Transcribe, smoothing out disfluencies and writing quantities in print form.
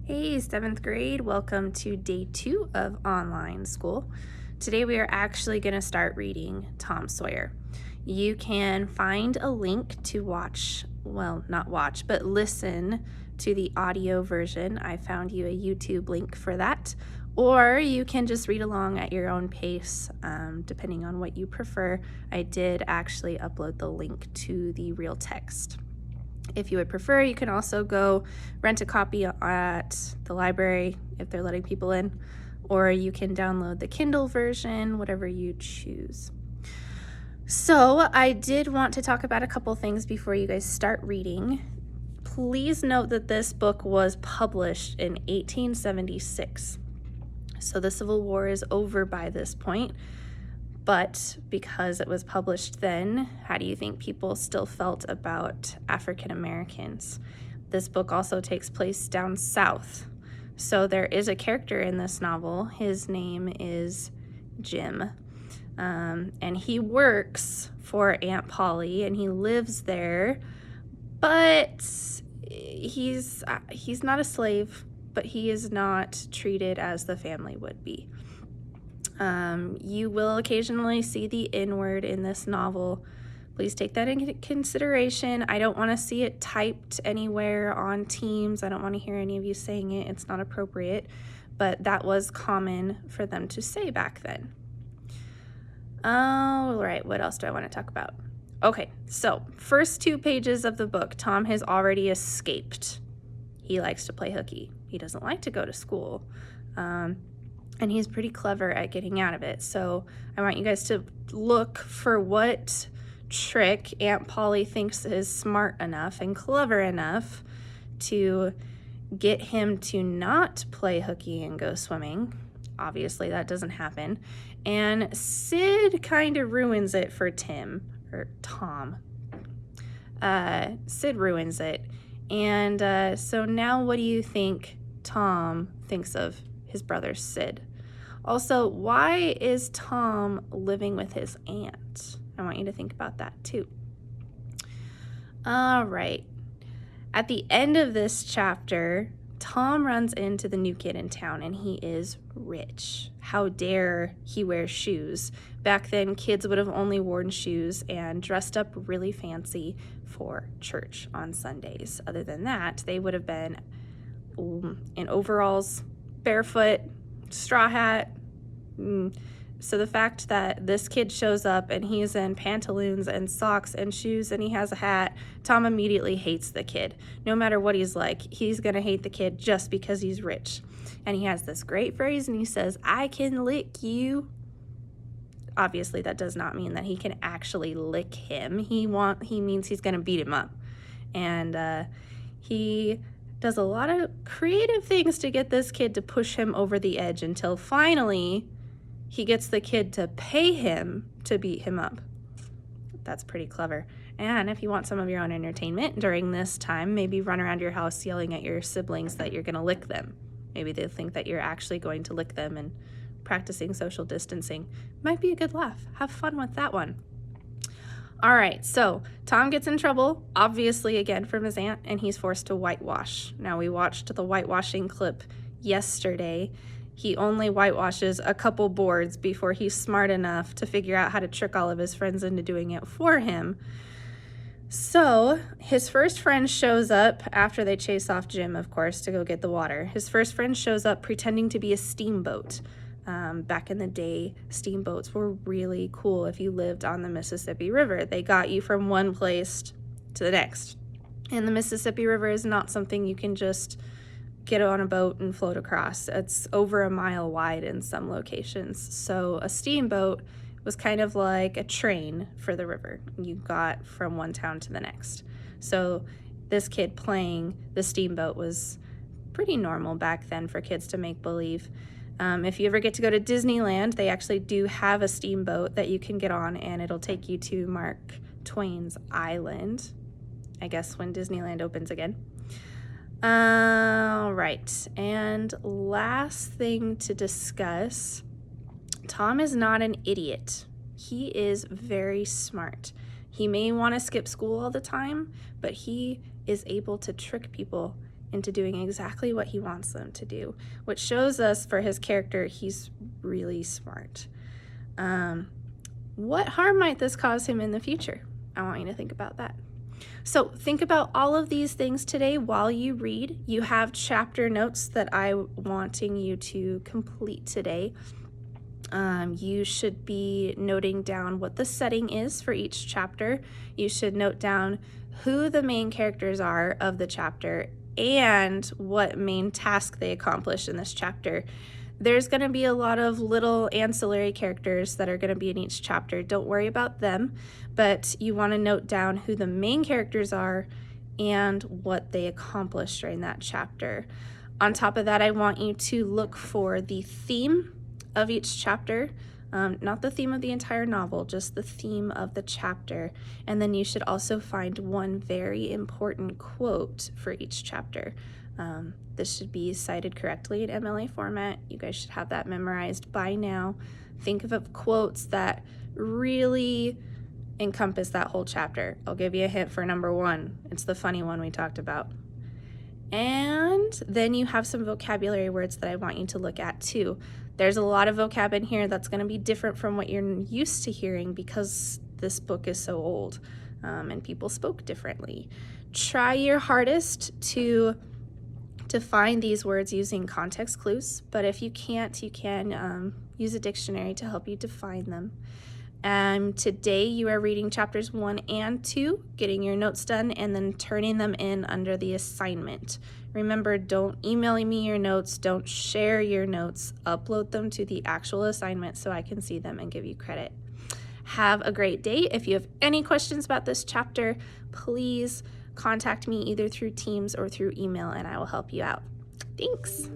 Hey, 7th grade, welcome to day 2 of online school. Today we are actually going to start reading Tom Sawyer. You can find a link to listen to the audio version. I found you a YouTube link for that, or you can just read along at your own pace, depending on what you prefer. I did actually upload the link to the real text. If you would prefer, you can also go rent a copy at the library if they're letting people in, or you can download the Kindle version, whatever you choose. So I did want to talk about a couple things before you guys start reading. Please note that this book was published in 1876. So the Civil War is over by this point. But because it was published then, how do you think people still felt about African Americans? This book also takes place down south. So there is a character in this novel. His name is Jim. And he works for Aunt Polly and he lives there, but he's not a slave, but he is not treated as the family would be. You will occasionally see the N-word in this novel. Please take that into consideration. I don't want to see it typed anywhere on Teams. I don't want to hear any of you saying it. It's not appropriate, but that was common for them to say back then. All right, what else do I want to talk about? Okay, so first 2 pages of the book, Tom has already escaped. He likes to play hooky. He doesn't like to go to school. And he's pretty clever at getting out of it. So I want you guys to look for what trick Aunt Polly thinks is smart enough and clever enough to get him to not play hooky and go swimming. Obviously, that doesn't happen. And Sid kind of ruins it for Tom. Sid ruins it. And so now what do you think Tom thinks of his brother Sid? Also, why is Tom living with his aunt? I want you to think about that too. All right. At the end of this chapter, Tom runs into the new kid in town and he is rich. How dare he wear shoes? Back then, kids would have only worn shoes and dressed up really fancy for church on Sundays. Other than that, they would have been in overalls, barefoot, straw hat. So the fact that this kid shows up and he's in pantaloons and socks and shoes and he has a hat, Tom immediately hates the kid. No matter what he's like, he's gonna hate the kid just because he's rich. And he has this great phrase and he says, "I can lick you." Obviously that does not mean that he can actually lick him. He means he's gonna beat him up. And he does a lot of creative things to get this kid to push him over the edge until finally he gets the kid to pay him to beat him up. That's pretty clever. And if you want some of your own entertainment during this time, maybe run around your house yelling at your siblings that you're going to lick them. Maybe they'll think that you're actually going to lick them and practicing social distancing. Might be a good laugh. Have fun with that one. All right, so Tom gets in trouble, obviously again from his aunt, and he's forced to whitewash. Now, we watched the whitewashing clip yesterday. He only whitewashes a couple boards before he's smart enough to figure out how to trick all of his friends into doing it for him. So his first friend shows up after they chase off Jim, of course, to go get the water. His first friend shows up pretending to be a steamboat. Back in the day, steamboats were really cool if you lived on the Mississippi River. They got you from one place to the next. And the Mississippi River is not something you can just get on a boat and float across. It's over a mile wide in some locations. So a steamboat was kind of like a train for the river. You got from one town to the next. So this kid playing the steamboat was pretty normal back then for kids to make believe. If you ever get to go to Disneyland, they actually do have a steamboat that you can get on, and it'll take you to Mark Twain's Island, I guess when Disneyland opens again. All right, and last thing to discuss, Tom is not an idiot. He is very smart. He may want to skip school all the time, but he is able to trick people into doing exactly what he wants them to do, which shows us for his character he's really smart. What harm might this cause him in the future? I want you to think about that. So think about all of these things today while you read. You have chapter notes that I'm wanting you to complete today. You should be noting down what the setting is for each chapter. You should note down who the main characters are of the chapter and what main task they accomplish in this chapter. There's going to be a lot of little ancillary characters that are going to be in each chapter. Don't worry about them, but you want to note down who the main characters are and what they accomplished during that chapter. On top of that, I want you to look for the theme of each chapter, not the theme of the entire novel, just the theme of the chapter. And then you should also find one very important quote for each chapter. This should be cited correctly in MLA format. You guys should have that memorized by now. Think of quotes that really encompass that whole chapter. I'll give you a hint for number 1. It's the funny one we talked about. And then you have some vocabulary words that I want you to look at too. There's a lot of vocab in here that's going to be different from what you're used to hearing because this book is so old and people spoke differently. Try your hardest to find these words using context clues, but if you can't, you can use a dictionary to help you define them. Today you are reading chapters 1 and 2, getting your notes done, and then turning them in under the assignment. Remember, don't email me your notes, don't share your notes, upload them to the actual assignment so I can see them and give you credit. Have a great day. If you have any questions about this chapter, please contact me either through Teams or through email and I will help you out. Thanks.